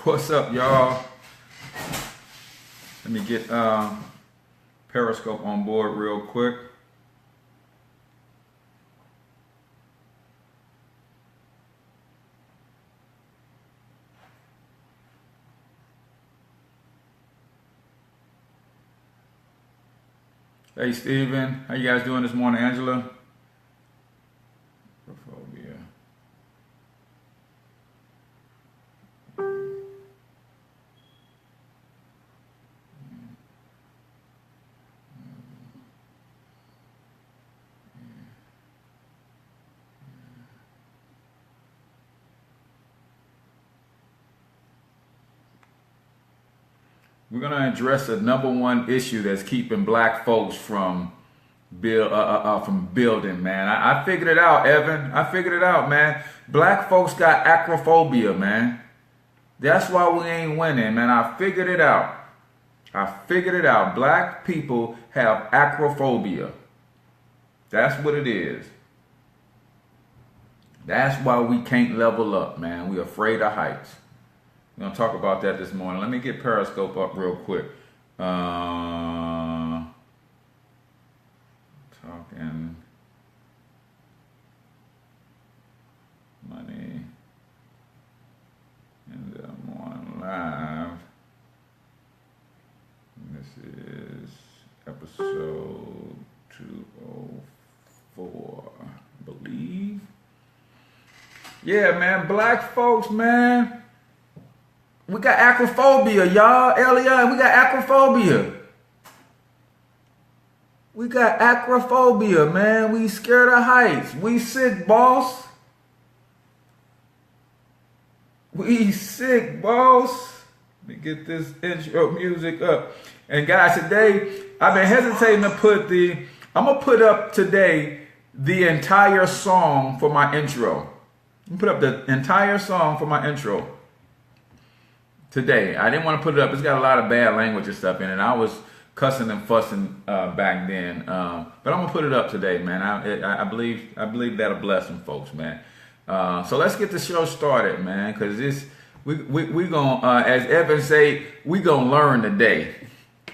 What's up, y'all? Let me get Periscope on board real quick. Hey, Steven. How you guys doing this morning, Angela? Acrophobia. We're going to address the number one issue that's keeping black folks from building, man. I figured it out, Evan. I figured it out, man. Black folks got acrophobia, man. That's why we ain't winning, man. I figured it out. Black people have acrophobia. That's what it is. That's why we can't level up, man. We're afraid of heights. We're going to talk about that this morning. Let me get Periscope up real quick. Talking money in the morning live. This is episode 204, I believe. Yeah, man, black folks, man. We got acrophobia, y'all. Elion, we got acrophobia. We got acrophobia, man. We scared of heights. We sick, boss. We sick, boss. Let me get this intro music up. And guys, today, I've been hesitating to I'm going to put up today the entire song for my intro. I'm going to put up the entire song for my intro. Today, I didn't want to put it up. It's got a lot of bad language and stuff in it. I was cussing and fussing back then, but I'm gonna put it up today, man. I believe that'll bless some folks, man. So let's get the show started, man, because we gonna as Evan say, we gonna learn today,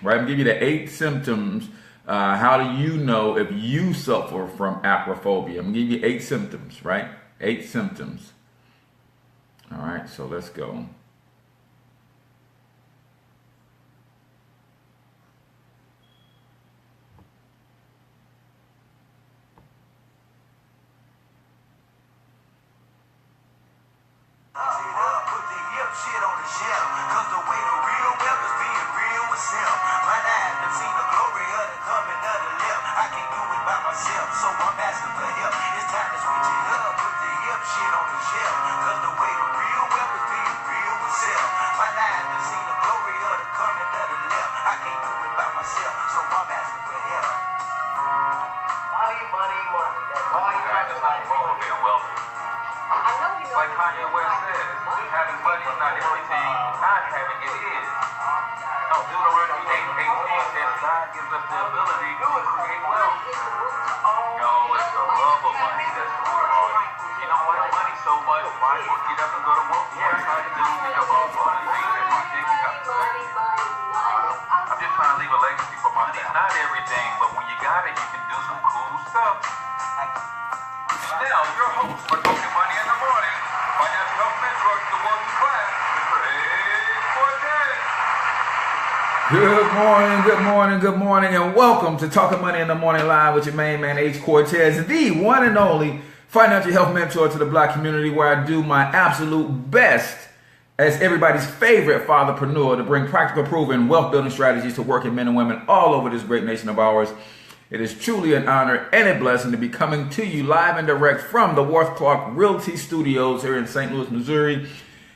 right? I'm gonna give you the 8 symptoms. How do you know if you suffer from acrophobia? I'm gonna give you 8 symptoms, right? 8 symptoms. All right, so let's go. Good morning, and welcome to Talking Money in the Morning Live with your main man, H. Cortez, the one and only financial health mentor to the black community, where I do my absolute best as everybody's favorite fatherpreneur to bring practical, proven wealth building strategies to working men and women all over this great nation of ours. It is truly an honor and a blessing to be coming to you live and direct from the Worth Clark Realty Studios here in St. Louis, Missouri.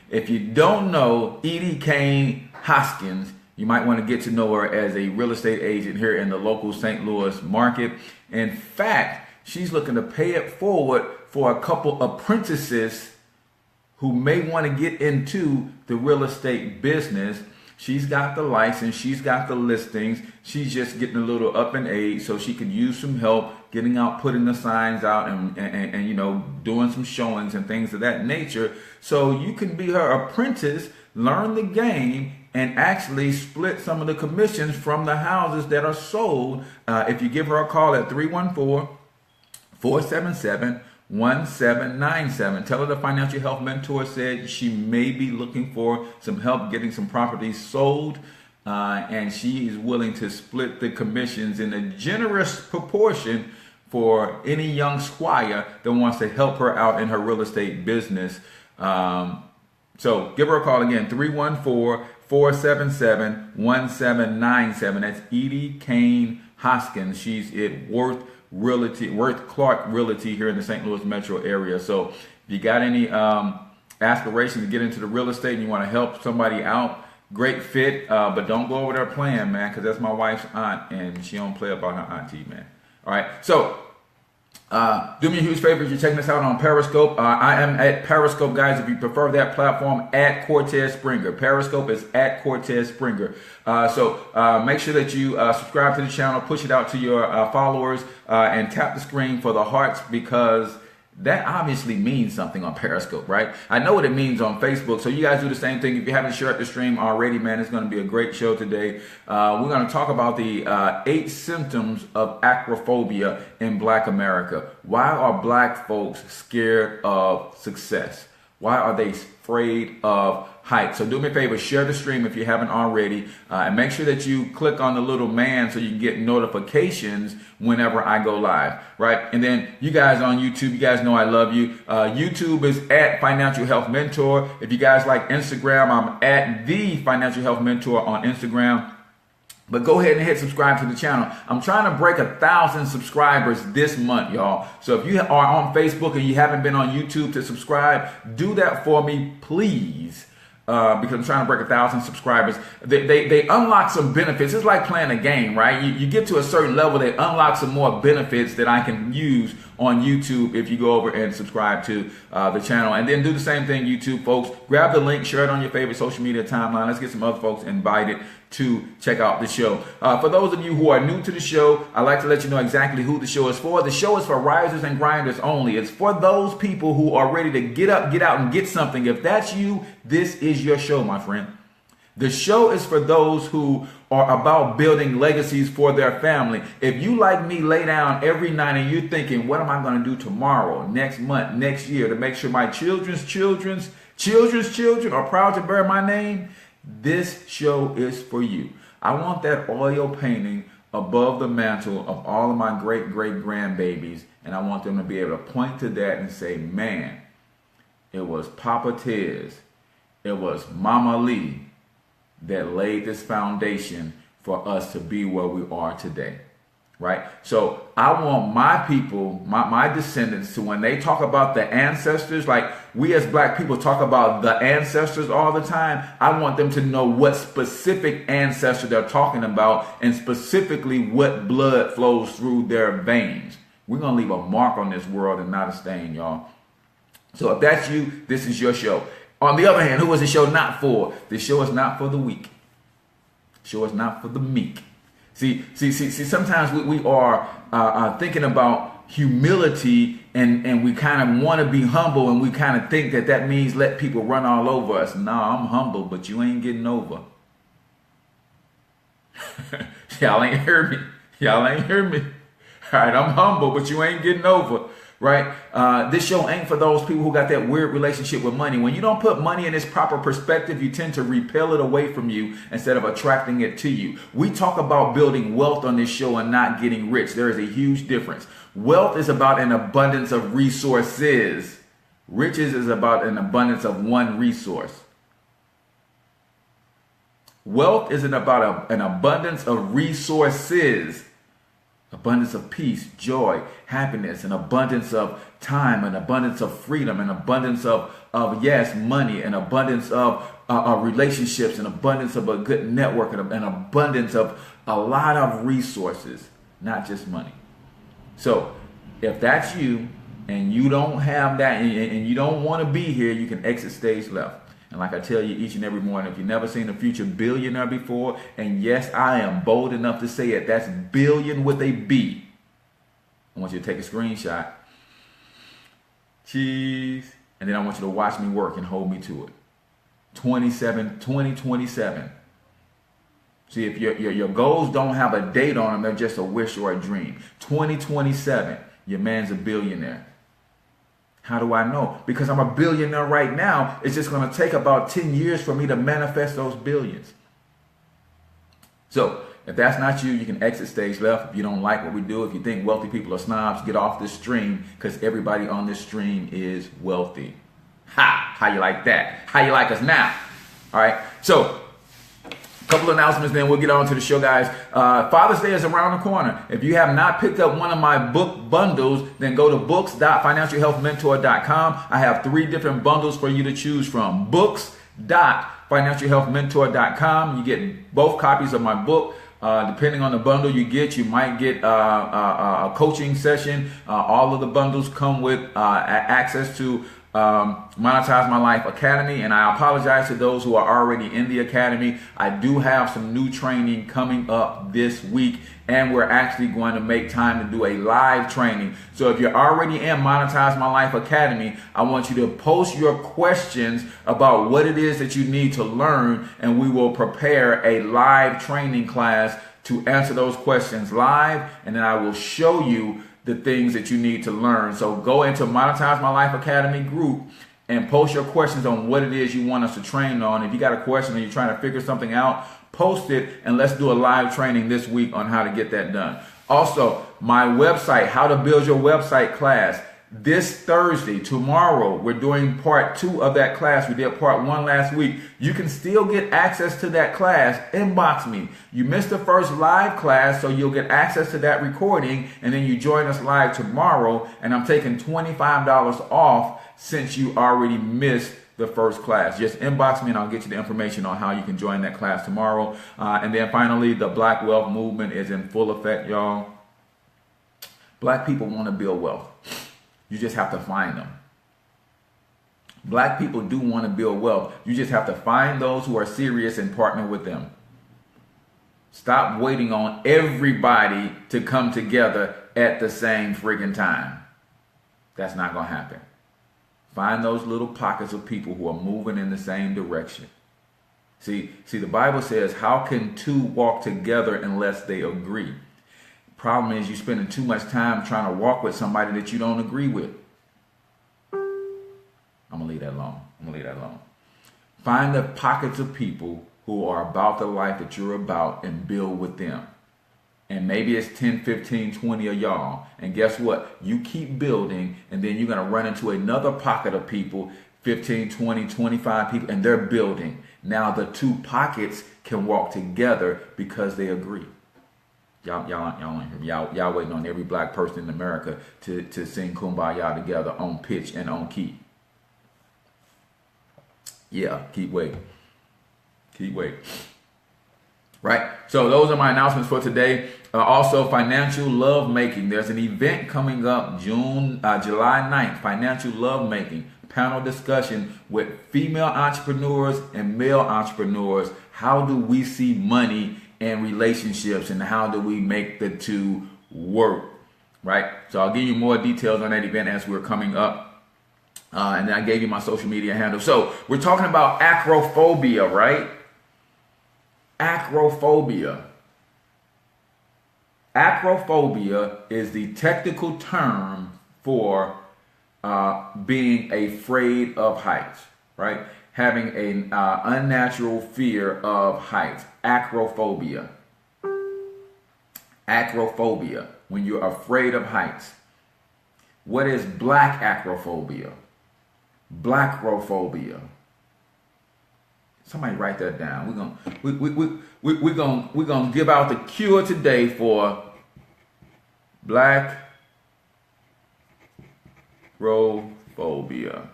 If you don't know Edie Kane Hoskins, you might want to get to know her as a real estate agent here in the local St. Louis market. In fact, she's looking to pay it forward for a couple apprentices who may want to get into the real estate business. She's got the license. She's got the listings. She's just getting a little up in age, so she could use some help getting out, putting the signs out, and you know, doing some showings and things of that nature. So you can be her apprentice, learn the game, and actually split some of the commissions from the houses that are sold. If you give her a call at 314-477-1797. Tell her the Financial Health Mentor said she may be looking for some help getting some properties sold, and she is willing to split the commissions in a generous proportion for any young squire that wants to help her out in her real estate business. So give her a call again, 314-477-1797. That's Edie Kane Hoskins. She's at Worth Clark Realty here in the St. Louis metro area. So if you got any aspirations to get into the real estate and you want to help somebody out, great fit, but don't go over there playing, man, because that's my wife's aunt and she don't play about her auntie, man. All right, so do me a huge favor if you're checking us out on Periscope. I am at Periscope, guys. If you prefer that platform, at Cortez Springer. Periscope is at Cortez Springer. So make sure that you subscribe to the channel, push it out to your followers, and tap the screen for the hearts, because that obviously means something on Periscope, right? I know what it means on Facebook, so you guys do the same thing. If you haven't shared the stream already, man, it's going to be a great show today. We're going to talk about the 8 symptoms of acrophobia in Black America. Why are Black folks scared of success? Why are they afraid of heights? So do me a favor, share the stream if you haven't already, and make sure that you click on the little man so you can get notifications whenever I go live, right? And then you guys on YouTube, you guys know I love you. YouTube is at Financial Health Mentor. If you guys like Instagram, I'm at The Financial Health Mentor on Instagram. But go ahead and hit subscribe to the channel. I'm trying to break 1,000 subscribers this month, y'all. So if you are on Facebook and you haven't been on YouTube to subscribe, do that for me, please. Because I'm trying to break 1,000 subscribers. They unlock some benefits. It's like playing a game, right? You get to a certain level, they unlock some more benefits that I can use on YouTube if you go over and subscribe to the channel. And then do the same thing, YouTube folks. Grab the link, share it on your favorite social media timeline. Let's get some other folks invited to check out the show. For those of you who are new to the show, I'd like to let you know exactly who the show is for. The show is for risers and grinders only. It's for those people who are ready to get up, get out, and get something. If that's you, this is your show, my friend. The show is for those who are about building legacies for their family. If you, like me, lay down every night and you're thinking, what am I going to do tomorrow, next month, next year to make sure my children's children are proud to bear my name, this show is for you. I want that oil painting above the mantle of all of my great-great-grandbabies, and I want them to be able to point to that and say, man, it was Papa Tiz, it was Mama Lee that laid this foundation for us to be where we are today, right? So I want my people, my descendants, to, when they talk about the ancestors, like we as Black people talk about the ancestors all the time, I want them to know what specific ancestor they're talking about and specifically what blood flows through their veins. We're going to leave a mark on this world and not a stain, y'all. So if that's you, this is your show. On the other hand, who is the show not for? The show is not for the weak. The show is not for the meek. See, sometimes we are thinking about humility and we kind of want to be humble, and we kind of think that means let people run all over us. No, I'm humble, but you ain't getting over. Y'all ain't heard me. Y'all ain't heard me. All right, I'm humble, but you ain't getting over. Right? This show ain't for those people who got that weird relationship with money. When you don't put money in its proper perspective, you tend to repel it away from you instead of attracting it to you. We talk about building wealth on this show and not getting rich. There is a huge difference. Wealth is about an abundance of resources. Riches is about an abundance of one resource. Wealth isn't about an abundance of resources. Abundance of peace, joy, happiness, an abundance of time, an abundance of freedom, an abundance of yes, money, an abundance of relationships, an abundance of a good network, an abundance of a lot of resources, not just money. So if that's you and you don't have that and you don't want to be here, you can exit stage left. And like I tell you each and every morning, if you've never seen a future billionaire before, and yes, I am bold enough to say it, that's billion with a B. I want you to take a screenshot. Cheese. And then I want you to watch me work and hold me to it. 2027. See, if your goals don't have a date on them, they're just a wish or a dream. 2027, your man's a billionaire. How do I know? Because I'm a billionaire right now. It's just going to take about 10 years for me to manifest those billions. So if that's not you, you can exit stage left. If you don't like what we do, if you think wealthy people are snobs, get off this stream, because everybody on this stream is wealthy. Ha! How you like that? How you like us now? All right. So a couple of announcements, then we'll get on to the show, guys. Father's Day is around the corner. If you have not picked up one of my book bundles, then go to books.financialhealthmentor.com. I have 3 different bundles for you to choose from. Books.financialhealthmentor.com. You get both copies of my book. Depending on the bundle you get, you might get a coaching session. All of the bundles come with access to Monetize My Life Academy, and I apologize to those who are already in the academy. I do have some new training coming up this week, and we're actually going to make time to do a live training. So if you're already in Monetize My Life Academy, I want you to post your questions about what it is that you need to learn, and we will prepare a live training class to answer those questions live, and then I will show you the things that you need to learn. So go into Monetize My Life Academy group and post your questions on what it is you want us to train on. If you got a question or you're trying to figure something out, post it, and let's do a live training this week on how to get that done. Also, my website, How to Build Your Website class. This Thursday, tomorrow, we're doing part 2 of that class. We did part 1 last week. You can still get access to that class. Inbox me. You missed the first live class, so you'll get access to that recording, and then you join us live tomorrow, and I'm taking $25 off since you already missed the first class. Just inbox me and I'll get you the information on how you can join that class tomorrow. And then finally, the Black Wealth Movement is in full effect, y'all. Black people want to build wealth. You just have to find them. Black people do want to build wealth. You just have to find those who are serious and partner with them. Stop waiting on everybody to come together at the same friggin' time. That's not going to happen. Find those little pockets of people who are moving in the same direction. See, the Bible says, how can 2 walk together unless they agree? Problem is, you're spending too much time trying to walk with somebody that you don't agree with. I'm going to leave that alone. Find the pockets of people who are about the life that you're about and build with them. And maybe it's 10, 15, 20 of y'all. And guess what? You keep building, and then you're going to run into another pocket of people, 15, 20, 25 people, and they're building. Now the 2 pockets can walk together because they agree. Y'all waiting on every black person in America to sing Kumbaya together on pitch and on key. Yeah, keep waiting. Right? So those are my announcements for today. Also, financial love making. There's an event coming up July 9th, financial love making. Panel discussion with female entrepreneurs and male entrepreneurs. How do we see money and relationships, and how do we make the 2 work, right? So I'll give you more details on that event as we're coming up. And then I gave you my social media handle. So we're talking about acrophobia, right? Acrophobia. Acrophobia is the technical term for being afraid of heights, right? Having an unnatural fear of heights. Acrophobia. Acrophobia, when you're afraid of heights. What is black acrophobia? Blackrophobia. Somebody write that down. We're gonna give out the cure today for blackrophobia.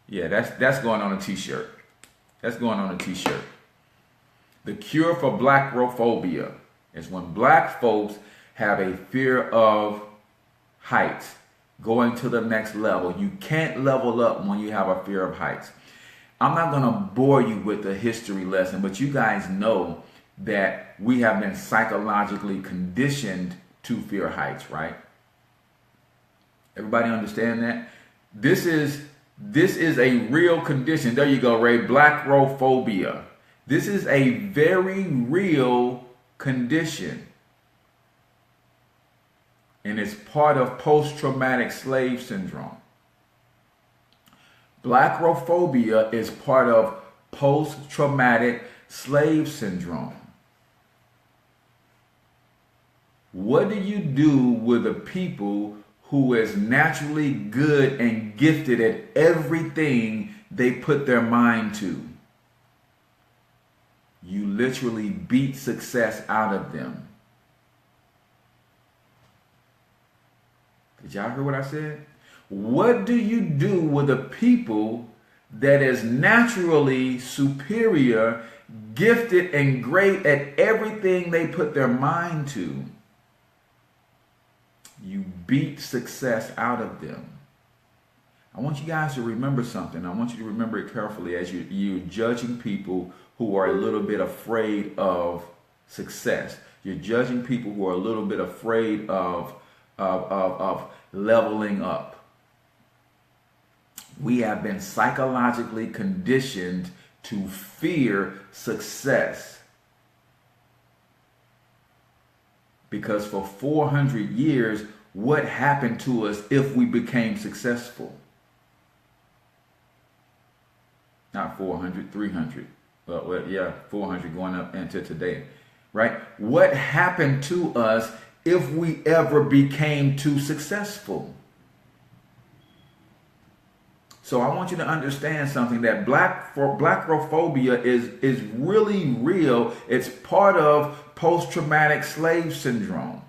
Yeah, that's going on a t-shirt. That's going on a t-shirt. The cure for blackrophobia is when black folks have a fear of heights, going to the next level. You can't level up when you have a fear of heights. I'm not going to bore you with the history lesson, but you guys know that we have been psychologically conditioned to fear heights, right? Everybody understand that? This is a real condition. There you go, Ray. Blackrophobia. This is a very real condition. And it's part of post-traumatic slave syndrome. Blackrophobia is part of post-traumatic slave syndrome. What do you do with a people who is naturally good and gifted at everything they put their mind to? You literally beat success out of them. Did y'all hear what I said? What do you do with a people that is naturally superior, gifted, and great at everything they put their mind to? You beat success out of them. I want you guys to remember something. I want you to remember it carefully as you're judging people who are a little bit afraid of success. You're judging people who are a little bit afraid of leveling up. We have been psychologically conditioned to fear success. Because for 400 years, what happened to us if we became successful? Not 400, 300. Well, yeah, 400 going up into today, right? What happened to us if we ever became too successful? So I want you to understand something, that blackrophobia is really real. It's part of post-traumatic slave syndrome.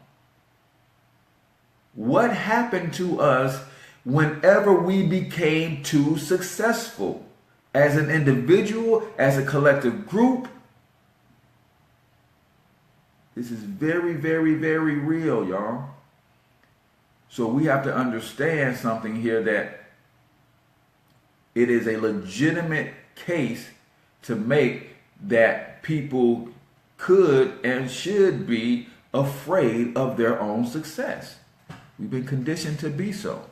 What happened to us whenever we became too successful? As an individual, as a collective group? This is very, very, very real, y'all. So we have to understand something here, that it is a legitimate case to make that people could and should be afraid of their own success. We've been conditioned to be so.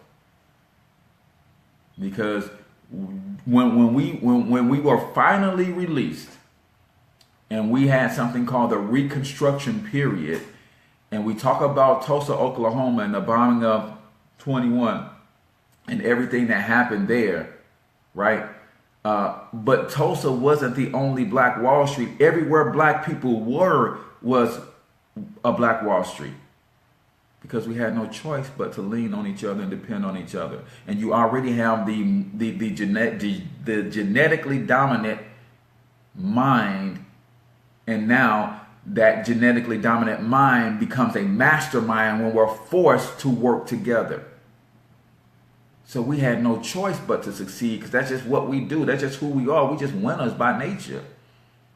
Because when we were finally released, and we had something called the Reconstruction period, and we talk about Tulsa, Oklahoma, and the bombing of 21 and everything that happened there, right? But Tulsa wasn't the only Black Wall Street. Everywhere Black people were was a Black Wall Street, because we had no choice but to lean on each other and depend on each other. And you already have the genetically dominant mind, and now that genetically dominant mind becomes a mastermind when we're forced to work together. So we had no choice but to succeed, because that's just what we do. That's just who we are. We just winners by nature,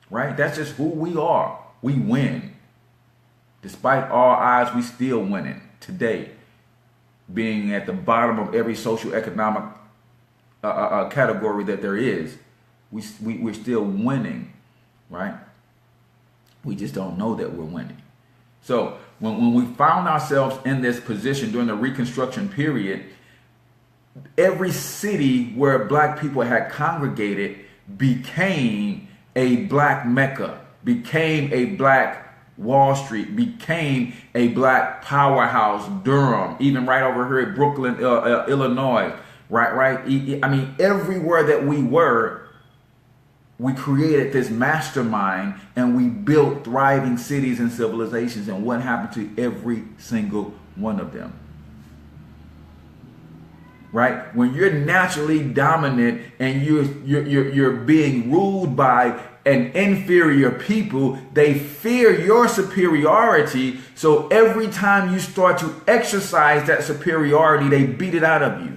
right? That's just who we are. We win. Despite all odds, we still winning today, being at the bottom of every social economic category that there is. We're still winning, right? We just don't know that we're winning. So when we found ourselves in this position during the Reconstruction period, every city where Black people had congregated became a Black Mecca, became a Black Wall Street, became a Black powerhouse. Durham, even right over here at Brooklyn, Illinois, right? I mean, everywhere that we were, we created this mastermind, and we built thriving cities and civilizations. And what happened to every single one of them? Right? When you're naturally dominant and you're being ruled by an inferior people, they fear your superiority. So every time you start to exercise that superiority, they beat it out of you.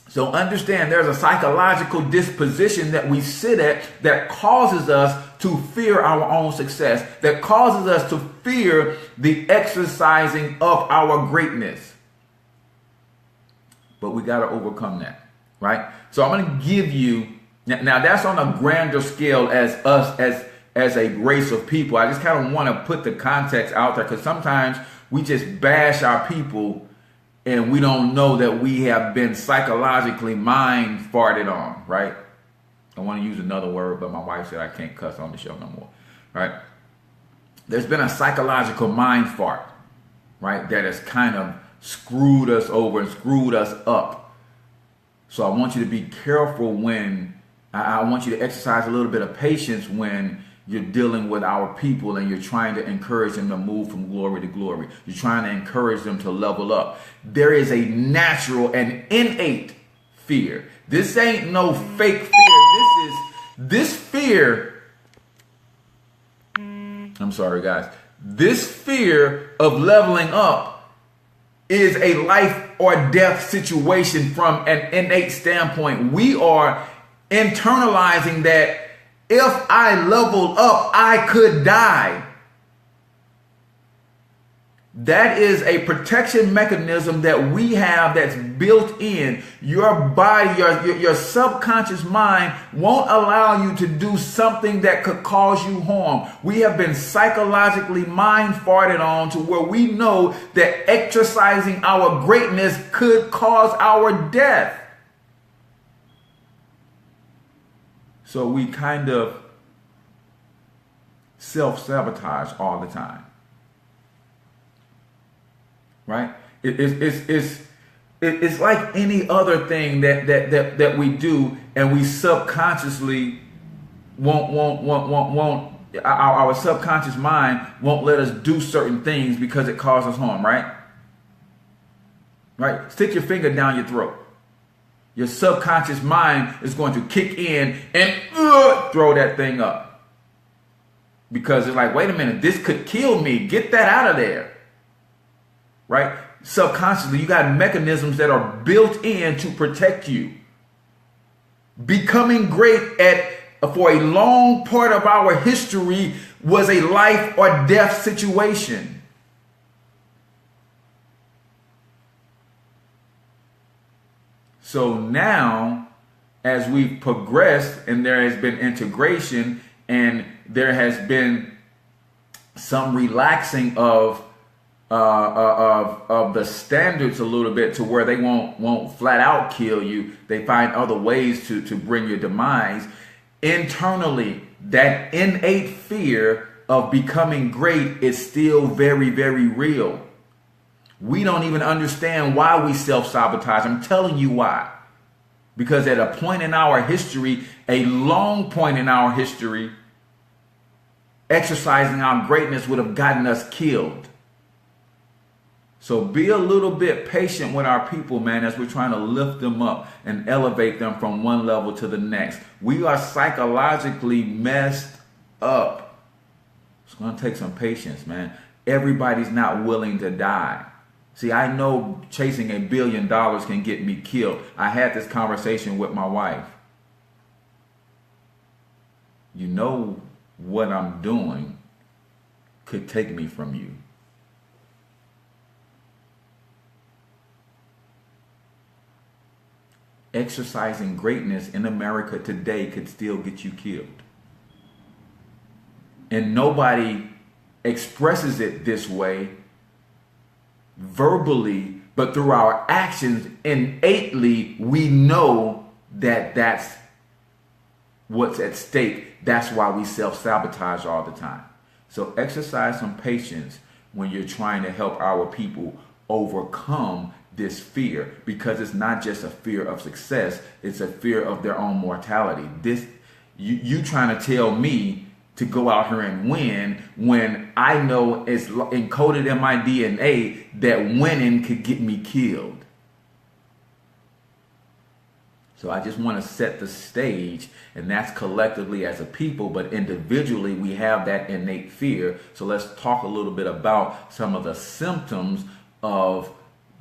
So understand, there's a psychological disposition that we sit at that causes us to fear our own success, that causes us to fear the exercising of our greatness. but we got to overcome that, right? So I'm going to give you, now that's on a grander scale as us, as a race of people. I just kind of want to put the context out there, because sometimes we just bash our people and we don't know that we have been psychologically mind farted on, right? I want to use another word, but my wife said I can't cuss on the show no more, right? There's been a psychological mind fart, right, that has kind of screwed us over and screwed us up. So I want you to be careful when, I want you to exercise a little bit of patience when you're dealing with our people and you're trying to encourage them to move from glory to glory. You're trying to encourage them to level up. There is a natural and innate fear. This ain't no fake fear. This fear, I'm sorry guys, this fear of leveling up is a life or death situation from an innate standpoint. We are internalizing that if I level up, I could die. That is a protection mechanism that we have that's built in. Your body, your subconscious mind won't allow you to do something that could cause you harm. We have been psychologically mind farted on to where we know that exercising our greatness could cause our death. So we kind of self-sabotage all the time, right? It's like any other thing that we do, and we subconsciously won't our subconscious mind won't let us do certain things because it causes harm, right? Right? Stick your finger down your throat. Your subconscious mind is going to kick in and throw that thing up. Because it's like, wait a minute, this could kill me. Get that out of there. Right? Subconsciously, you got mechanisms that are built in to protect you. Becoming great for a long part of our history was a life or death situation. So now, as we've progressed and there has been integration and there has been some relaxing of the standards a little bit to where they won't flat out kill you, they find other ways to bring your demise. Internally, that innate fear of becoming great is still very, very real. We don't even understand why we self-sabotage. I'm telling you why. Because at a point in our history, a long point in our history, exercising our greatness would have gotten us killed. So be a little bit patient with our people, man, as we're trying to lift them up and elevate them from one level to the next. We are psychologically messed up. It's going to take some patience, man. Everybody's not willing to die. See, I know chasing $1 billion can get me killed. I had this conversation with my wife. You know what I'm doing could take me from you. Exercising greatness in America today could still get you killed. And nobody expresses it this way verbally, but through our actions, innately, we know that that's what's at stake. That's why we self-sabotage all the time. So exercise some patience when you're trying to help our people overcome this fear, because it's not just a fear of success, it's a fear of their own mortality. This you trying to tell me to go out here and win when I know it's encoded in my DNA that winning could get me killed. So I just want to set the stage, and that's collectively as a people, but individually we have that innate fear. So let's talk a little bit about some of the symptoms of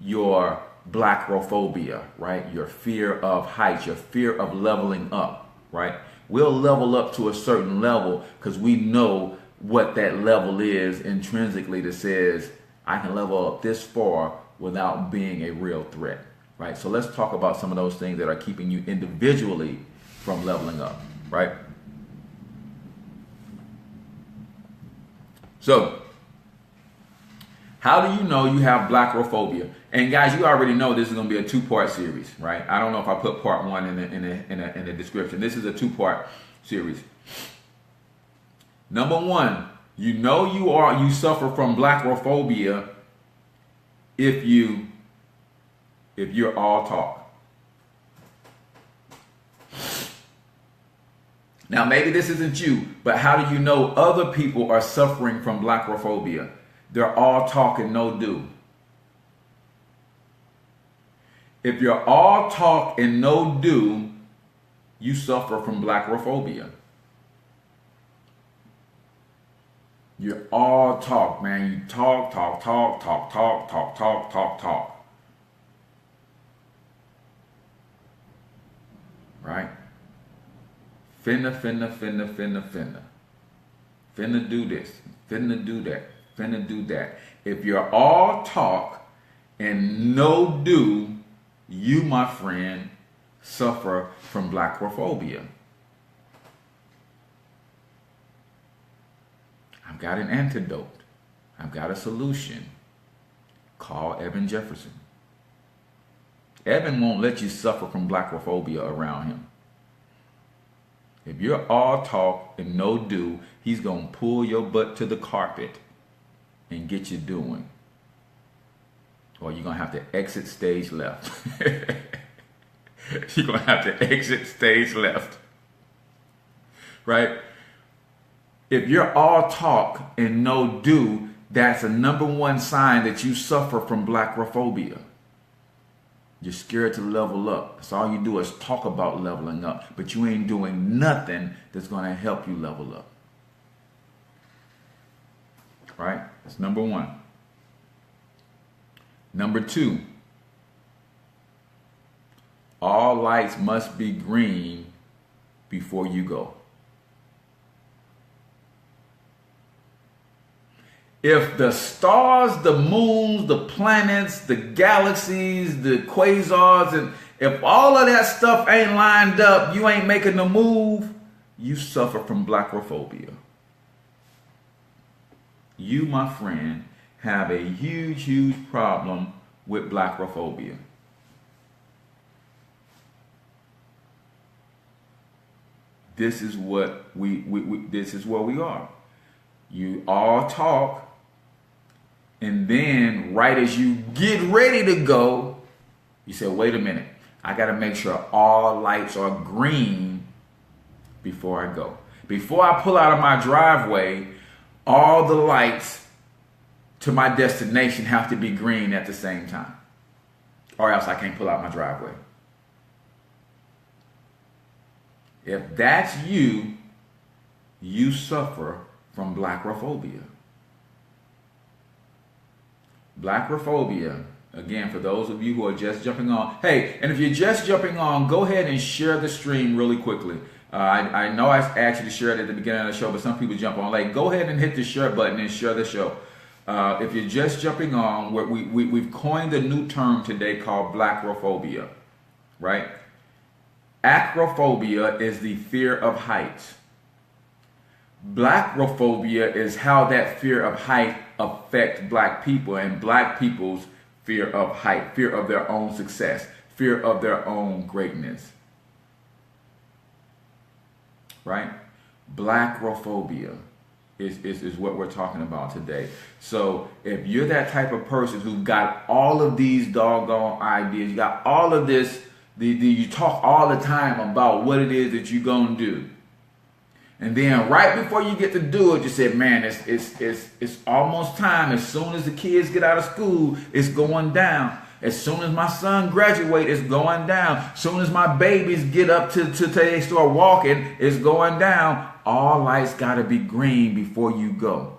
your blackrophobia, right? Your fear of heights, your fear of leveling up, right? We'll level up to a certain level because we know what that level is intrinsically that says I can level up this far without being a real threat. right? So let's talk about some of those things that are keeping you individually from leveling up, right? So, how do you know you have blackophobia? And guys, you already know this is going to be a two-part series, right? I don't know if I put part one in the description. This is a two-part series. Number one, you know you suffer from blackophobia if you're all talk. Now, maybe this isn't you, but how do you know other people are suffering from blackophobia? They're all talk and no do. If you're all talk and no do, you suffer from blackophobia. You're all talk, man. You talk. Right? Finna. Finna do this. Finna do that. Finna do that. If you're all talk and no do, you, my friend, suffer from blackophobia. I've got an antidote. I've got a solution. Call Evan Jefferson. Evan won't let you suffer from blackophobia around him. If you're all talk and no do, he's going to pull your butt to the carpet and get you doing. Or you're going to have to exit stage left. You're going to have to exit stage left. Right? If you're all talk and no do, that's a number one sign that you suffer from blackophobia. You're scared to level up. That's all you do is talk about leveling up, but you ain't doing nothing that's going to help you level up. Right? That's number one. Number two, all lights must be green before you go. If the stars, the moons, the planets, the galaxies, the quasars, and if all of that stuff ain't lined up, you ain't making the move, you suffer from blackophobia. You, my friend, have a huge problem with blackophobia. This is what this is where we are. You all talk, and then right as you get ready to go, you say, wait a minute, I got to make sure all lights are green before I go. Before I pull out of my driveway, all the lights to my destination have to be green at the same time, or else I can't pull out my driveway. If that's you, you suffer from blackophobia. Blackophobia, again, for those of you who are just jumping on. Hey, and if you're just jumping on, go ahead and share the stream really quickly. I know I asked you to share it at the beginning of the show, but some people jump on late. Go ahead and hit the share button and share the show. If you're just jumping on, we've coined a new term today called blackophobia, right? Acrophobia is the fear of heights. Blackophobia is how that fear of height affects black people and black people's fear of height, fear of their own success, fear of their own greatness. Right? Blackophobia is what we're talking about today. So if you're that type of person who got all of these doggone ideas, you got all of this, you talk all the time about what it is that you're going to do. And then right before you get to do it, you say, man, it's almost time. As soon as the kids get out of school, it's going down. As soon as my son graduates, it's going down. As soon as my babies get up to they start walking, it's going down. All lights got to be green before you go.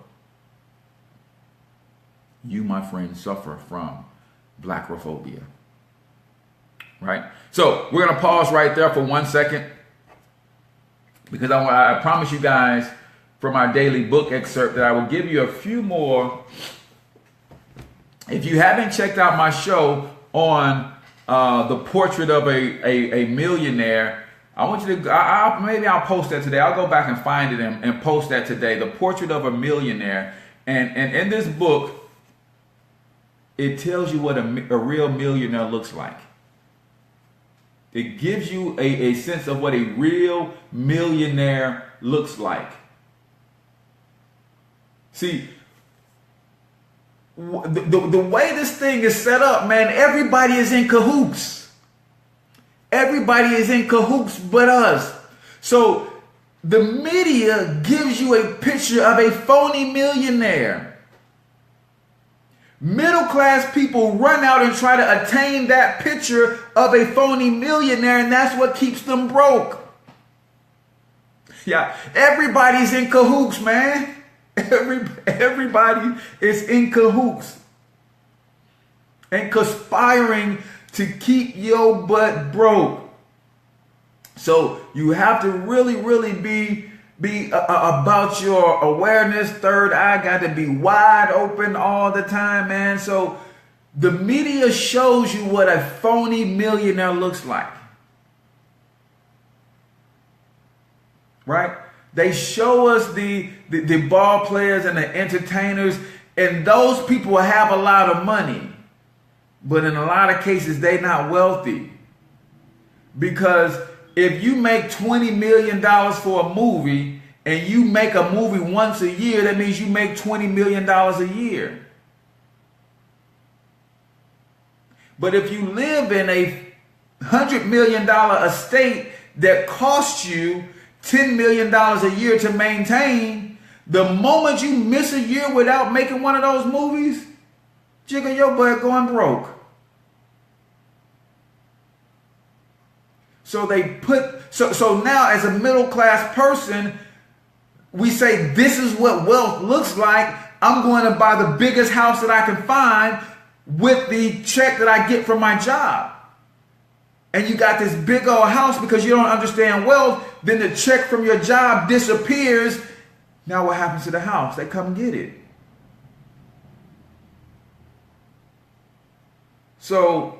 You, my friend, suffer from blackophobia. Right? So we're going to pause right there for 1 second. Because I promise you guys from our daily book excerpt that I will give you a few more. If you haven't checked out my show on the portrait of a millionaire. I want you to, maybe I'll post that today. I'll go back and find it and post that today. The portrait of a millionaire. And in this book, it tells you what a real millionaire looks like. It gives you a sense of what a real millionaire looks like. See, the way this thing is set up, man, everybody is in cahoots. Everybody is in cahoots but us. So the media gives you a picture of a phony millionaire. Middle class people run out and try to attain that picture of a phony millionaire, and that's what keeps them broke. Yeah, everybody's in cahoots, man. Everybody is in cahoots and conspiring to keep your butt broke. So you have to really be about your awareness. Third eye got to be wide open all the time, man. So the media shows you what a phony millionaire looks like, right? They show us the ball players and the entertainers, and those people have a lot of money, but in a lot of cases they're not wealthy. Because if you make $20 million for a movie and you make a movie once a year, that means you make $20 million a year. But if you live in a $100 million estate that costs you $10 million a year to maintain, the moment you miss a year without making one of those movies, jiggle your butt going broke. So so now as a middle class person, we say this is what wealth looks like. I'm going to buy the biggest house that I can find with the check that I get from my job. And you got this big old house because you don't understand wealth. Then the check from your job disappears. Now what happens to the house? They come get it. So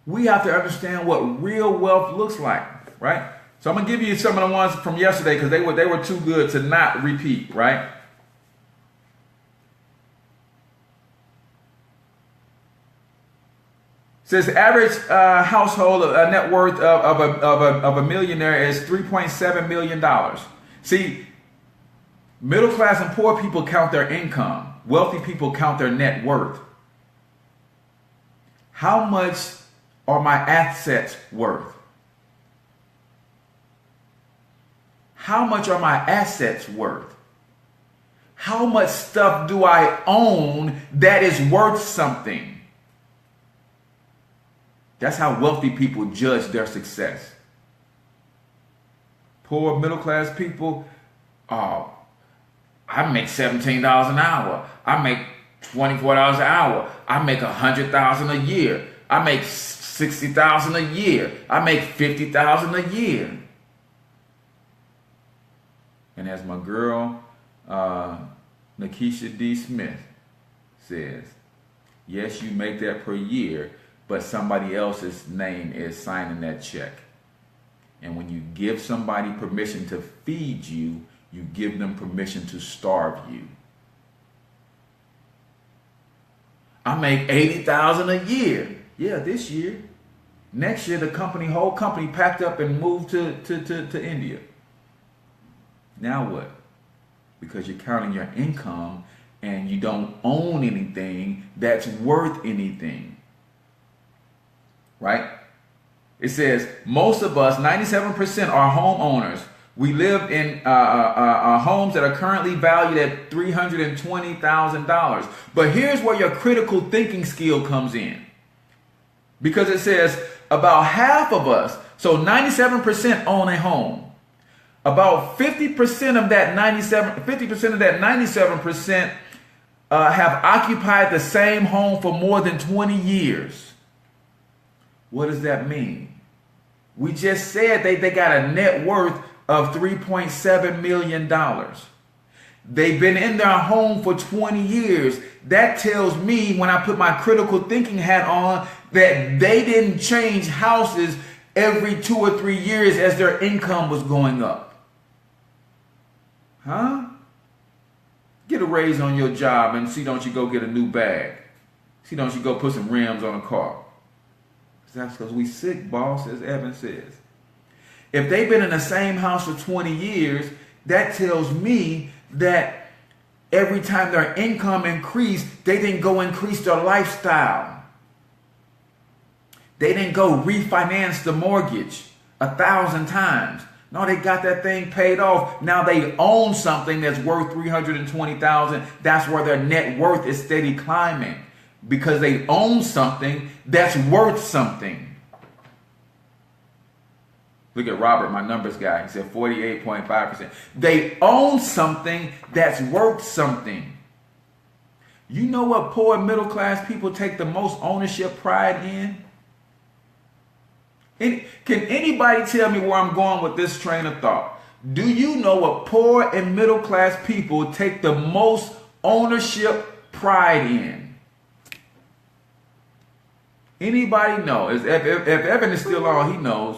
we have to understand what real wealth looks like, right? So I'm going to give you some of the ones from yesterday because they were too good to not repeat, right? It says average household net worth of a millionaire is $3.7 million. See, middle class and poor people count their income. Wealthy people count their net worth. How much are my assets worth? How much are my assets worth? How much stuff do I own that is worth something? That's how wealthy people judge their success. Poor middle class people, I make $17 an hour. I make $24 an hour. I make $100,000 a year. I make $60,000 a year. I make $50,000 a year. And as my girl, Nakisha D. Smith says, yes, you make that per year, but somebody else's name is signing that check. And when you give somebody permission to feed you, you give them permission to starve you. I make $80,000 a year. Yeah, this year. Next year, the whole company packed up and moved to India. Now what? Because you're counting your income and you don't own anything that's worth anything. Right? It says most of us, 97%, are homeowners. We live in homes that are currently valued at $320,000. But here's where your critical thinking skill comes in. Because it says about half of us, so 97% own a home. About 50% of that 97% have occupied the same home for more than 20 years. What does that mean? We just said they got a net worth of $3.7 million. They've been in their home for 20 years. that tells me, when I put my critical thinking hat on, that they didn't change houses every 2 or 3 years as their income was going up. Huh? Get a raise on your job and see, don't you go get a new bag. See, don't you go put some rims on a car. That's because we sick, boss, as Evan says. If they've been in the same house for 20 years, that tells me that every time their income increased, they didn't go increase their lifestyle. They didn't go refinance the mortgage 1,000 times. No, they got that thing paid off. Now they own something that's worth $320,000. That's where their net worth is steady climbing, because they own something that's worth something. Look at Robert, my numbers guy. He said 48.5%. They own something that's worth something. You know what poor and middle class people take the most ownership pride in? Can anybody tell me where I'm going with this train of thought? Do you know what poor and middle class people take the most ownership pride in? Anybody know? If Evan is still on, he knows.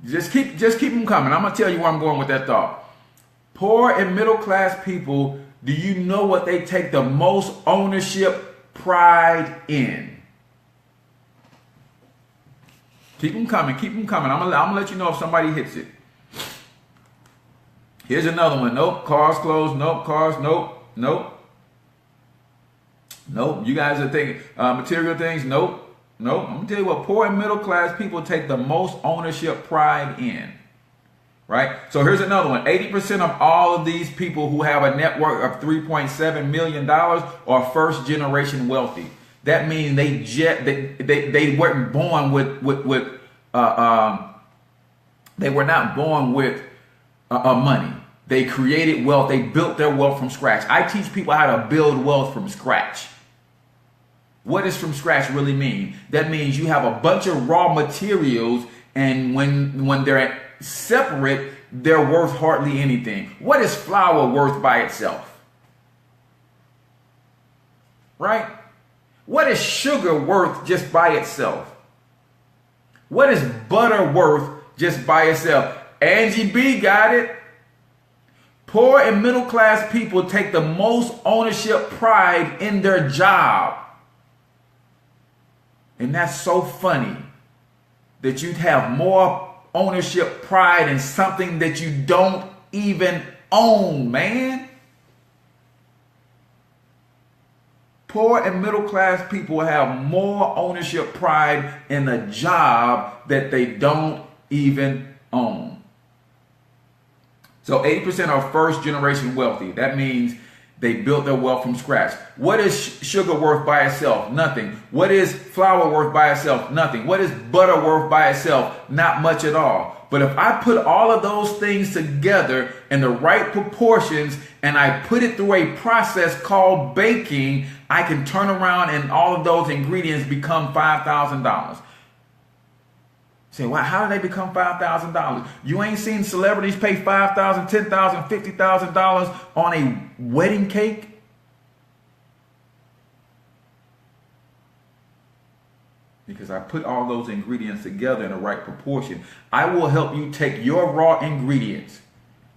Just keep them coming. I'm going to tell you where I'm going with that thought. Poor and middle class people, do you know what they take the most ownership pride in? Keep them coming. Keep them coming. I'm gonna let you know if somebody hits it. Here's another one. Nope. Cars closed. Nope. Cars. Nope. Nope. Nope. You guys are thinking material things. Nope. Nope. I'm gonna tell you what poor and middle class people take the most ownership pride in. Right? So here's another one. 80% of all of these people who have a net worth of $3.7 million are first generation wealthy. That means they weren't born they were not born with money. They created wealth. They built their wealth from scratch. I teach people how to build wealth from scratch. What does from scratch really mean? That means you have a bunch of raw materials, and when they're separate, they're worth hardly anything. What is flour worth by itself? Right? What is sugar worth just by itself? What is butter worth just by itself? Angie B got it. Poor and middle class people take the most ownership pride in their job. And that's so funny that you'd have more ownership pride in something that you don't even own, man. Poor and middle class people have more ownership pride in a job that they don't even own. So 80% are first generation wealthy. That means they built their wealth from scratch. What is sugar worth by itself? Nothing. What is flour worth by itself? Nothing. What is butter worth by itself? Not much at all. But if I put all of those things together in the right proportions and I put it through a process called baking, I can turn around and all of those ingredients become $5,000. Say, well, how did they become $5,000? You ain't seen celebrities pay $5,000, $10,000, $50,000 on a wedding cake? Because I put all those ingredients together in the right proportion. I will help you take your raw ingredients.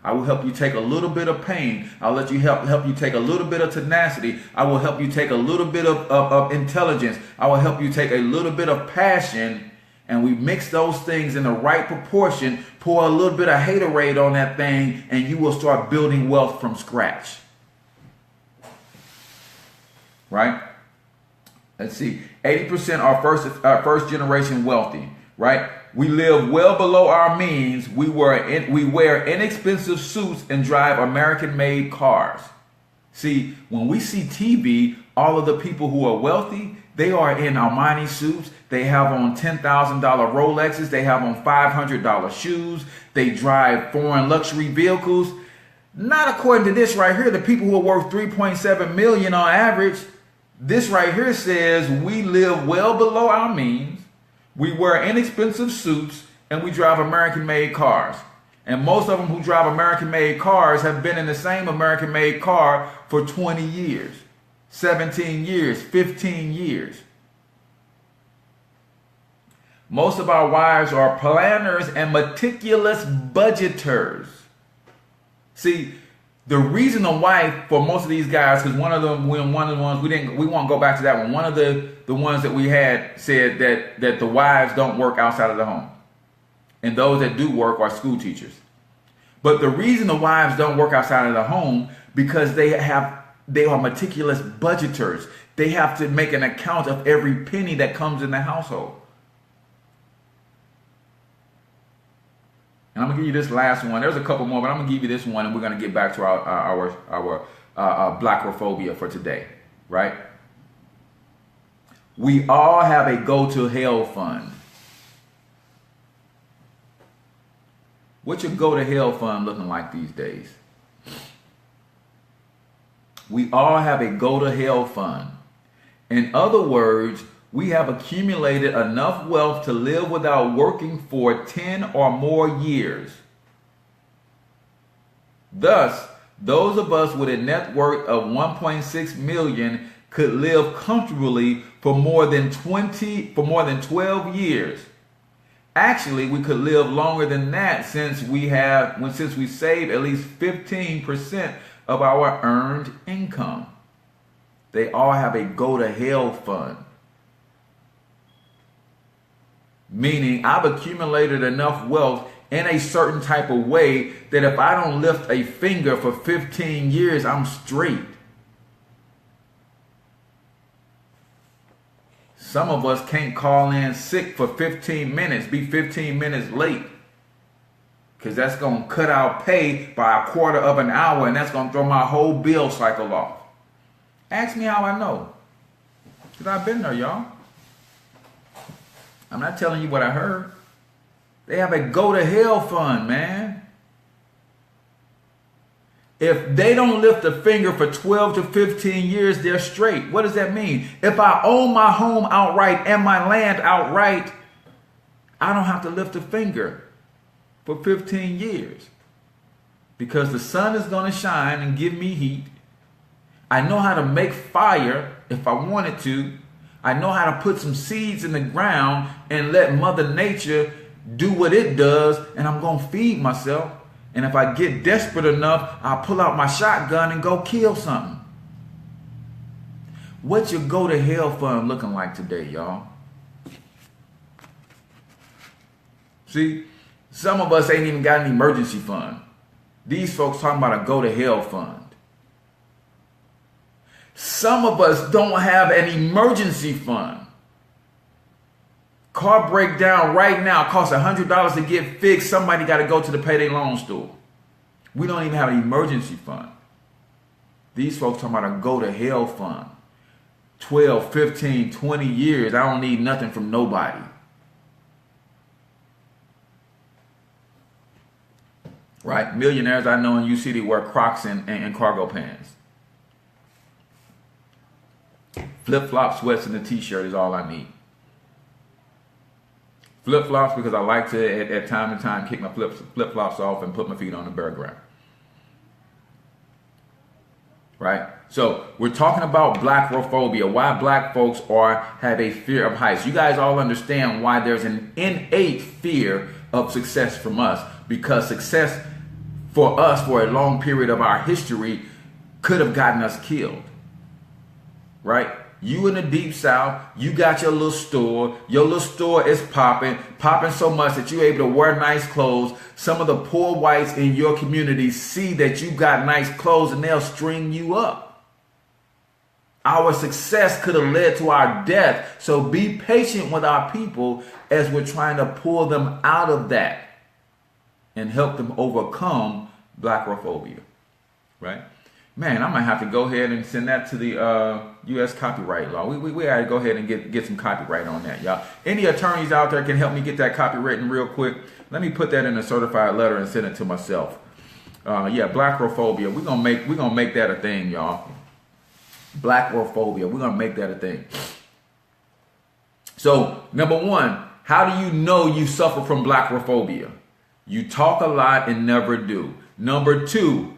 I will help you take a little bit of pain. I'll let you help you take a little bit of tenacity. I will help you take a little bit of intelligence. I will help you take a little bit of passion. And we mix those things in the right proportion, pour a little bit of haterade on that thing, and you will start building wealth from scratch. Right? Let's see. 80% are first generation wealthy. Right? We live well below our means. We wear inexpensive suits and drive American-made cars. See, when we see TV, all of the people who are wealthy, they are in Armani suits. They have on $10,000 Rolexes. They have on $500 shoes. They drive foreign luxury vehicles. Not according to this right here, the people who are worth $3.7 million on average. This right here says we live well below our means. We wear inexpensive suits and we drive American-made cars. And most of them who drive American-made cars have been in the same American-made car for 20 years, 17 years, 15 years. Most of our wives are planners and meticulous budgeters. See, the reason the wife for most of these guys, because one of the ones we won't go back to that one. One of the ones that we had said that the wives don't work outside of the home, and those that do work are school teachers. But the reason the wives don't work outside of the home because they are meticulous budgeters. They have to make an account of every penny that comes in the household. And I'm gonna give you this last one. There's a couple more, but I'm gonna give you this one, and we're gonna get back to our blackophobia for today, right? We all have a go to hell fund. What's your go to hell fund looking like these days? We all have a go to hell fund. In other words, we have accumulated enough wealth to live without working for 10 or more years. Thus, those of us with a net worth of 1.6 million could live comfortably for more than 12 years. Actually, we could live longer than that since we save at least 15% of our earned income. They all have a go to hell fund. Meaning I've accumulated enough wealth in a certain type of way that if I don't lift a finger for 15 years, I'm straight. Some of us can't call in sick for 15 minutes, be 15 minutes late. Because that's going to cut our pay by a quarter of an hour, and that's going to throw my whole bill cycle off. Ask me how I know. Because I've been there, y'all. I'm not telling you what I heard. They have a go to hell fund, man. If they don't lift a finger for 12 to 15 years, they're straight. What does that mean? If I own my home outright and my land outright, I don't have to lift a finger for 15 years. Because the sun is going to shine and give me heat. I know how to make fire if I wanted to. I know how to put some seeds in the ground and let Mother Nature do what it does, and I'm going to feed myself. And if I get desperate enough, I'll pull out my shotgun and go kill something. What's your go to hell fund looking like today, y'all? See, some of us ain't even got an emergency fund. These folks talking about a go to hell fund. Some of us don't have an emergency fund. Car breakdown right now costs $100 to get fixed. Somebody got to go to the payday loan store. We don't even have an emergency fund. These folks talking about a go to hell fund. 12, 15, 20 years. I don't need nothing from nobody. Right? Millionaires I know in U-City wear Crocs and cargo pants. Flip-flop sweats and a t-shirt is all I need. Flip-flops because I like to, at time to time, kick my flip-flops off and put my feet on the bare ground. Right? So, we're talking about blackophobia, why black folks have a fear of heights. You guys all understand why there's an innate fear of success from us. Because success for us for a long period of our history could have gotten us killed. Right? You in the deep south, you got your little store. Your little store is popping so much that you're able to wear nice clothes. Some of the poor whites in your community see that you got nice clothes and they'll string you up. Our success could have led to our death. So be patient with our people as we're trying to pull them out of that and help them overcome blackophobia. Right? Man, I might have to go ahead and send that to the U.S. copyright law. We got to go ahead and get some copyright on that, y'all. Any attorneys out there can help me get that copywritten real quick. Let me put that in a certified letter and send it to myself. Yeah, blackophobia. We're gonna make that a thing, y'all. Blackophobia. We're gonna make that a thing. So, number one, how do you know you suffer from blackophobia? You talk a lot and never do. Number 2,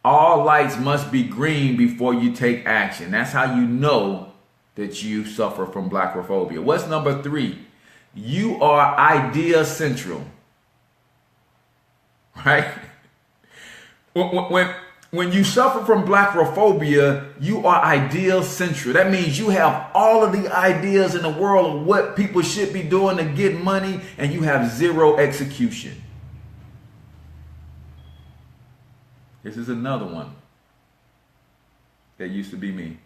all lights must be green before you take action. That's how you know that you suffer from blackophobia. What's number 3? You are idea central. Right? When you suffer from blackophobia, you are ideal central. That means you have all of the ideas in the world of what people should be doing to get money, and you have zero execution. This is another one that used to be me.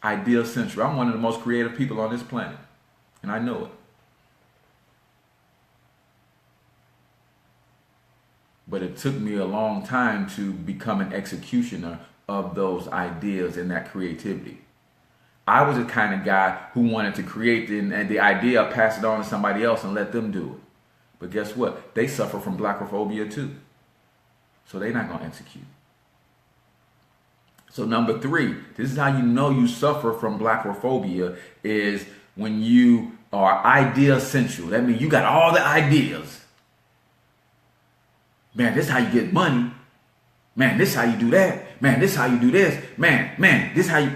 Ideal central. I'm one of the most creative people on this planet, and I know it. But it took me a long time to become an executioner of those ideas and that creativity. I was the kind of guy who wanted to create the idea, pass it on to somebody else and let them do it. But guess what? They suffer from blackophobia too. So they're not going to execute. So number 3, this is how you know you suffer from blackophobia, is when you are idea central. That means you got all the ideas. Man, this is how you get money. Man, this is how you do that. Man, this is how you do this. Man, this is how you...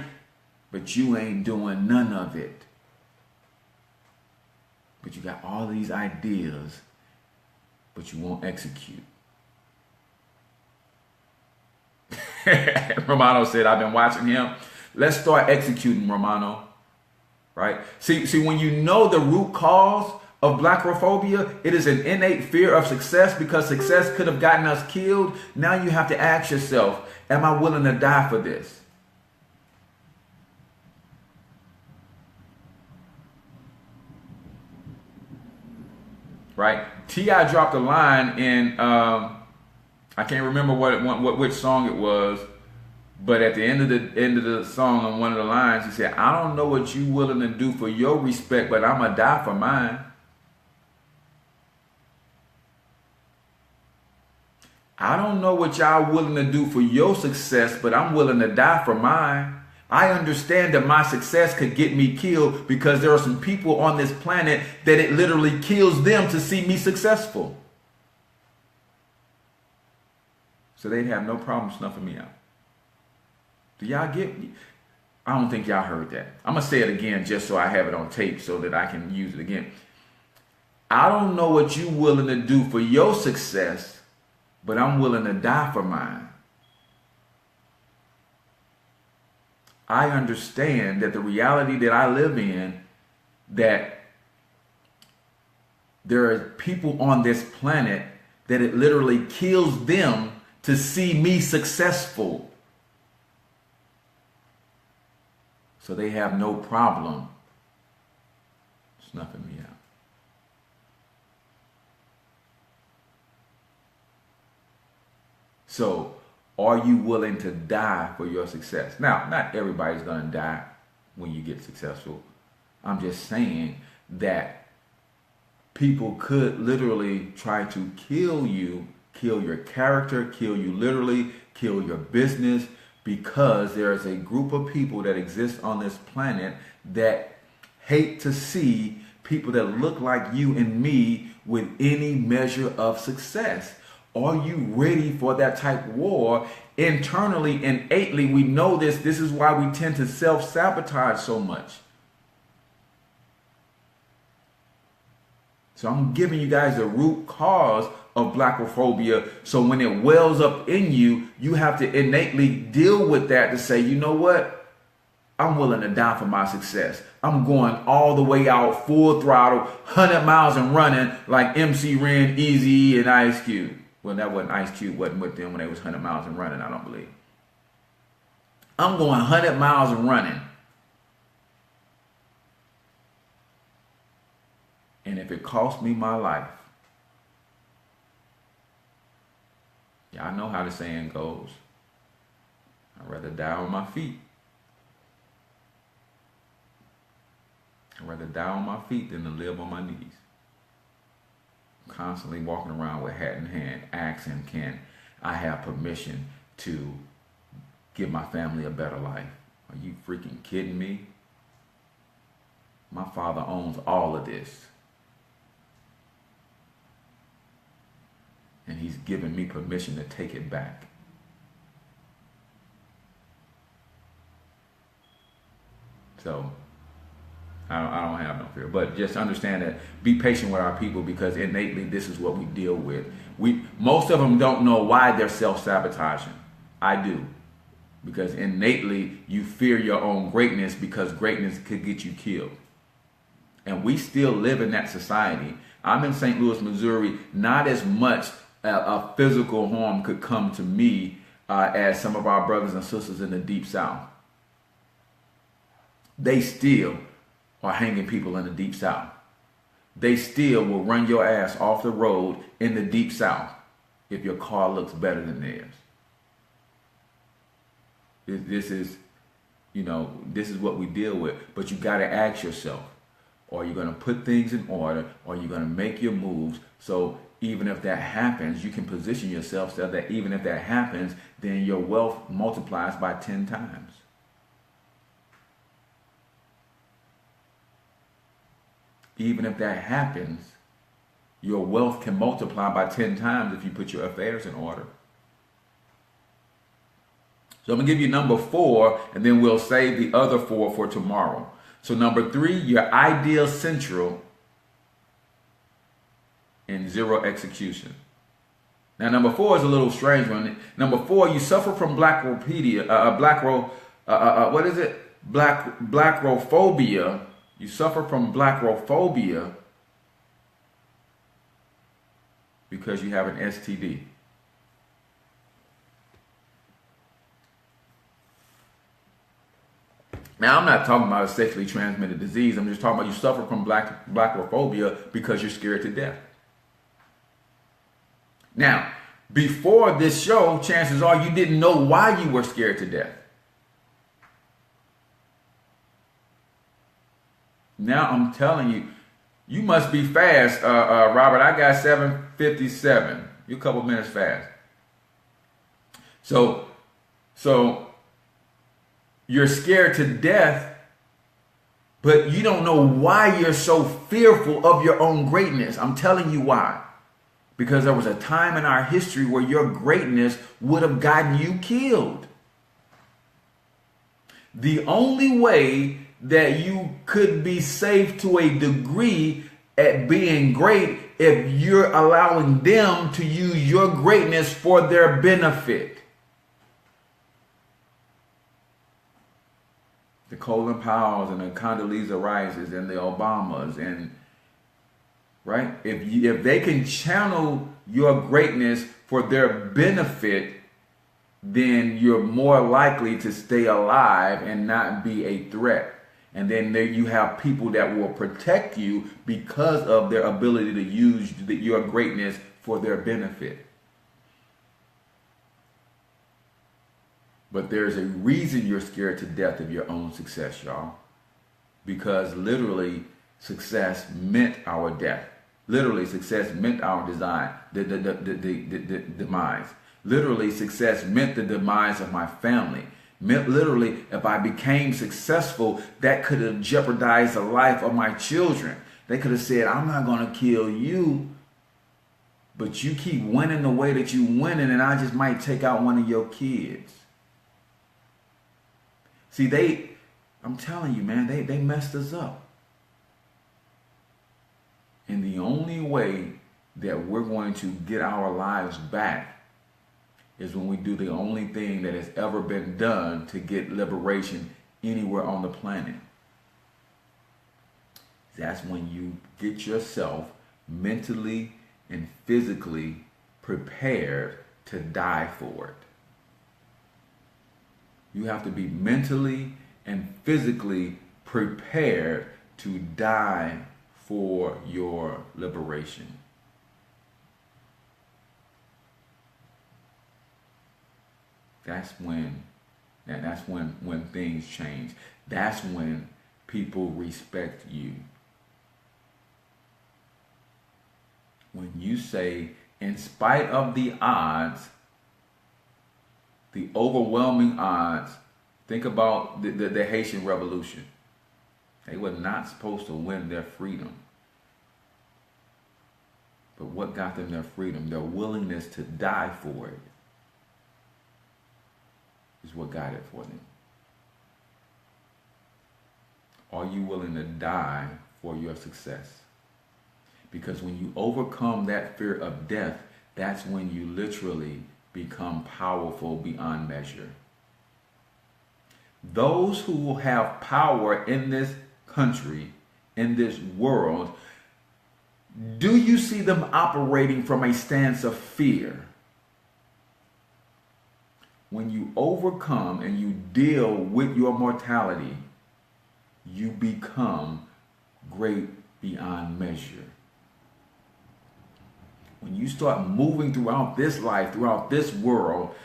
But you ain't doing none of it. But you got all these ideas, but you won't execute. Romano said, I've been watching him. Let's start executing, Romano. Right? See, when you know the root cause of blackophobia, it is an innate fear of success, because success could have gotten us killed. Now you have to ask yourself, am I willing to die for this? Right? T.I. dropped a line in, I can't remember which song it was, but at the end of the song, on one of the lines, he said, I don't know what you willing to do for your respect, but I'm gonna die for mine. I don't know what y'all willing to do for your success, but I'm willing to die for mine. I understand that my success could get me killed, because there are some people on this planet that it literally kills them to see me successful. So they'd have no problem snuffing me out. Do y'all get me? I don't think y'all heard that. I'm going to say it again just so I have it on tape so that I can use it again. I don't know what you willing to do for your success, but I'm willing to die for mine. I understand that the reality that I live in, that there are people on this planet that it literally kills them to see me successful. So they have no problem snuffing me out. So, are you willing to die for your success? Now, not everybody's going to die when you get successful. I'm just saying that people could literally try to kill you, kill your character, kill you literally, kill your business, because there is a group of people that exist on this planet that hate to see people that look like you and me with any measure of success. Are you ready for that type of war? Internally, innately, we know this. This is why we tend to self-sabotage so much. So I'm giving you guys the root cause of blackophobia. So when it wells up in you, you have to innately deal with that to say, you know what? I'm willing to die for my success. I'm going all the way out, full throttle, 100 miles and running like MC Ren, Easy, and Ice Cube. Well, that wasn't Ice Cube, wasn't with them when they was 100 miles and running, I don't believe. I'm going 100 miles and running. And if it costs me my life, y'all know how the saying goes. I'd rather die on my feet. I'd rather die on my feet than to live on my knees. Constantly walking around with hat in hand, asking, can I have permission to give my family a better life? Are you freaking kidding me? My father owns all of this. and he's given me permission to take it back. So I don't have no fear. But just understand that, be patient with our people, because innately this is what we deal with. Most of them don't know why they're self-sabotaging. I do. Because innately you fear your own greatness, because greatness could get you killed. And we still live in that society. I'm in St. Louis, Missouri. Not as much a physical harm could come to me as some of our brothers and sisters in the Deep South. They still are hanging people in the Deep South. They still will run your ass off the road in the Deep South if your car looks better than theirs. This is what we deal with. But you got to ask yourself, are you going to put things in order? Or are you going to make your moves? So even if that happens, you can position yourself so that even if that happens, then your wealth multiplies by 10 times. Even if that happens, your wealth can multiply by 10 times if you put your affairs in order. So I'm going to give you number 4, and then we'll save the other 4 for tomorrow. So number 3, your ideal central and 0 execution. Now number 4 is a little strange one. Number 4, you suffer from blackrophobia. You suffer from blackrophobia because you have an STD. Now, I'm not talking about a sexually transmitted disease. I'm just talking about you suffer from blackrophobia because you're scared to death. Now, before this show, chances are you didn't know why you were scared to death. Now I'm telling you, you must be fast, Robert. I got 7:57. You're a couple minutes fast. So you're scared to death, but you don't know why you're so fearful of your own greatness. I'm telling you why. Because there was a time in our history where your greatness would have gotten you killed. The only way that you could be safe to a degree at being great if you're allowing them to use your greatness for their benefit. The Colin Powells and the Condoleezza Rices and the Obamas, and right? If they can channel your greatness for their benefit, then you're more likely to stay alive and not be a threat. And then there you have people that will protect you because of their ability to use your greatness for their benefit. But there's a reason you're scared to death of your own success, y'all. Because literally, success meant our death. Literally, success meant our demise. Literally, success meant the demise of my family. Literally, if I became successful, that could have jeopardized the life of my children. They could have said, I'm not going to kill you, but you keep winning the way that you winning, and I just might take out one of your kids. See, I'm telling you, man, they messed us up. And the only way that we're going to get our lives back is when we do the only thing that has ever been done to get liberation anywhere on the planet. That's when you get yourself mentally and physically prepared to die for it. You have to be mentally and physically prepared to die for your liberation. That's when things change. That's when people respect you. When you say, in spite of the odds, the overwhelming odds, think about the Haitian Revolution. They were not supposed to win their freedom. But what got them their freedom, their willingness to die for it, is what got it for them. Are you willing to die for your success? Because when you overcome that fear of death, that's when you literally become powerful beyond measure. Those who have power in this country, in this world, do you see them operating from a stance of fear? When you overcome and you deal with your mortality, you become great beyond measure. When you start moving throughout this life, throughout this world,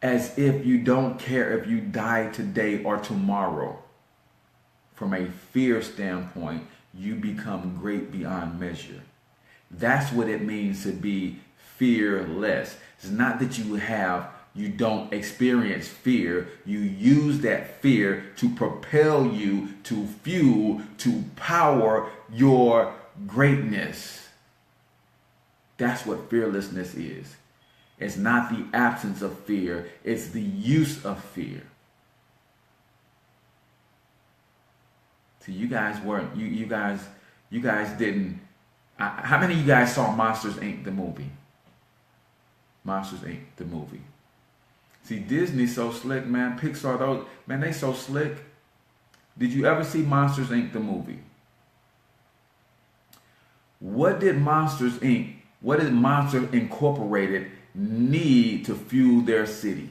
as if you don't care if you die today or tomorrow, from a fear standpoint, you become great beyond measure. That's what it means to be fearless. It's not that you don't experience fear. You use that fear to propel you, to fuel, to power your greatness. That's what fearlessness is. It's not the absence of fear. It's the use of fear. So you guys weren't, you guys didn't, how many of you guys saw Monsters Inc. the movie? Monsters Inc. the movie. See, Disney's so slick, man. Pixar, those, man, they so slick. Did you ever see Monsters Inc. the movie? What did Monsters Inc., what did Monster Incorporated need to fuel their city?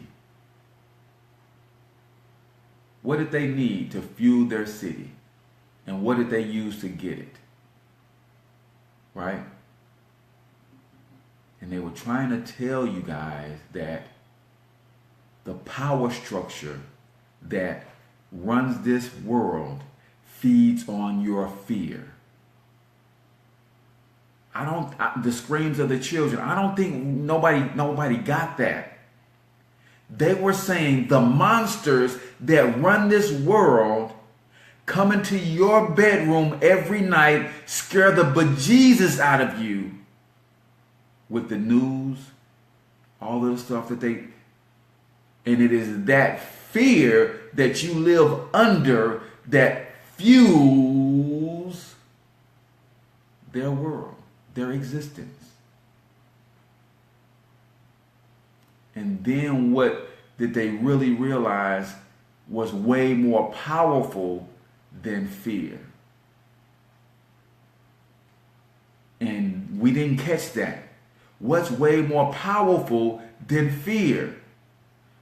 What did they need to fuel their city? And what did they use to get it? Right? And they were trying to tell you guys that the power structure that runs this world feeds on your fear. The screams of the children, I don't think nobody got that. They were saying the monsters that run this world come into your bedroom every night, scare the bejesus out of you with the news, all of the stuff that they, and it is that fear that you live under that fuels their world, their existence. And then what did they really realize was way more powerful than fear? And we didn't catch that. What's way more powerful than fear?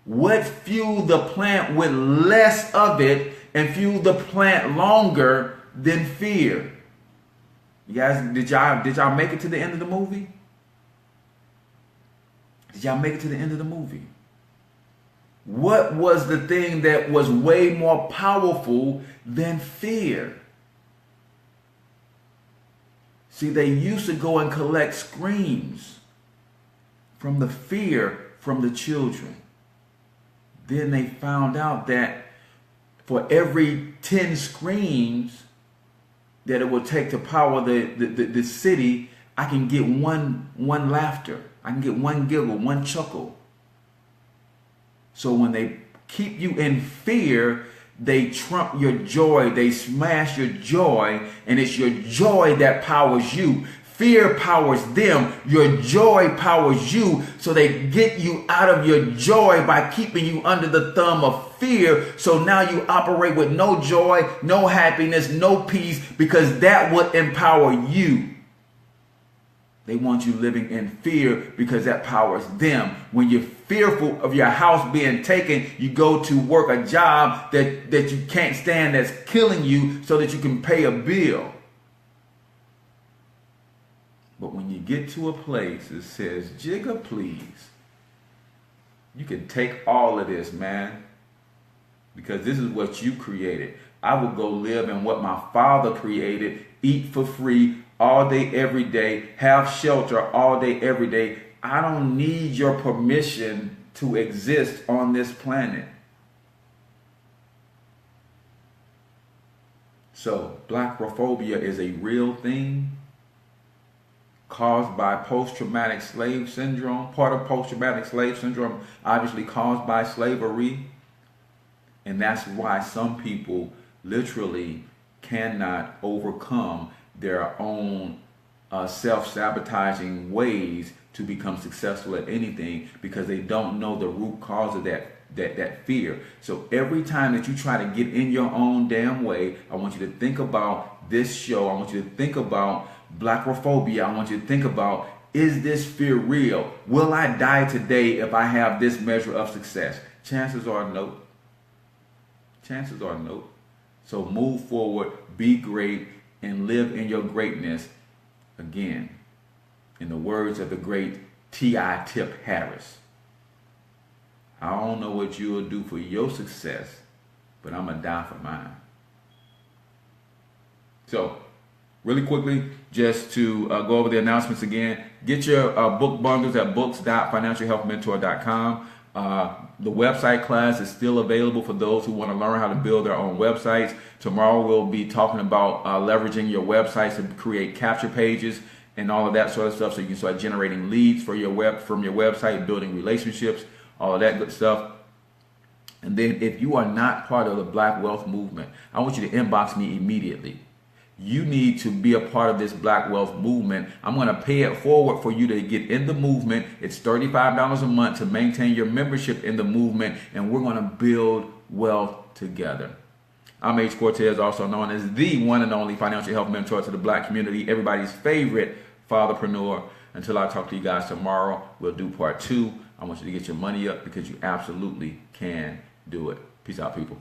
What fueled the plant with less of it and fueled the plant longer than fear? You guys, did y'all make it to the end of the movie? Did y'all make it to the end of the movie? What was the thing that was way more powerful than fear? See, they used to go and collect screams from the fear from the children. Then they found out that for every 10 screams that it would take to power the city, I can get one laughter. I can get one giggle, one chuckle. So when they keep you in fear, they trump your joy. They smash your joy, and it's your joy that powers you. Fear powers them. Your joy powers you. So they get you out of your joy by keeping you under the thumb of fear. So now you operate with no joy, no happiness, no peace, because that would empower you. They want you living in fear because that powers them. When you're fearful of your house being taken, you go to work a job that you can't stand, that's killing you, so that you can pay a bill. But when you get to a place that says, Jigga, please, you can take all of this, man, because this is what you created. I will go live in what my father created, eat for free all day, every day, have shelter all day, every day. I don't need your permission to exist on this planet. So, blackrophobia is a real thing. caused by post-traumatic slave syndrome. Part of post-traumatic slave syndrome obviously caused by slavery. And that's why some people literally cannot overcome their own self-sabotaging ways to become successful at anything, because they don't know the root cause of that fear. So every time that you try to get in your own damn way, I want you to think about this show. I want you to think about blackophobia. I want you to think about, is this fear real? Will I die today if I have this measure of success? Chances are no. Chances are no. So move forward, be great, and live in your greatness. Again, in the words of the great T.I. Tip Harris, I don't know what you'll do for your success, but I'm going to die for mine. So, really quickly, just to go over the announcements again, get your book bundles at books.financialhealthmentor.com. The website class is still available for those who want to learn how to build their own websites. Tomorrow we'll be talking about leveraging your websites to create capture pages and all of that sort of stuff, so you can start generating leads for from your website, building relationships, all of that good stuff. And then if you are not part of the Black Wealth Movement, I want you to inbox me immediately. You need to be a part of this Black Wealth Movement. I'm going to pay it forward for you to get in the movement. It's $35 a month to maintain your membership in the movement, and we're going to build wealth together. I'm H. Cortez, also known as the one and only financial health mentor to the Black community, everybody's favorite fatherpreneur. Until I talk to you guys tomorrow, we'll do part 2. I want you to get your money up, because you absolutely can do it. Peace out, people.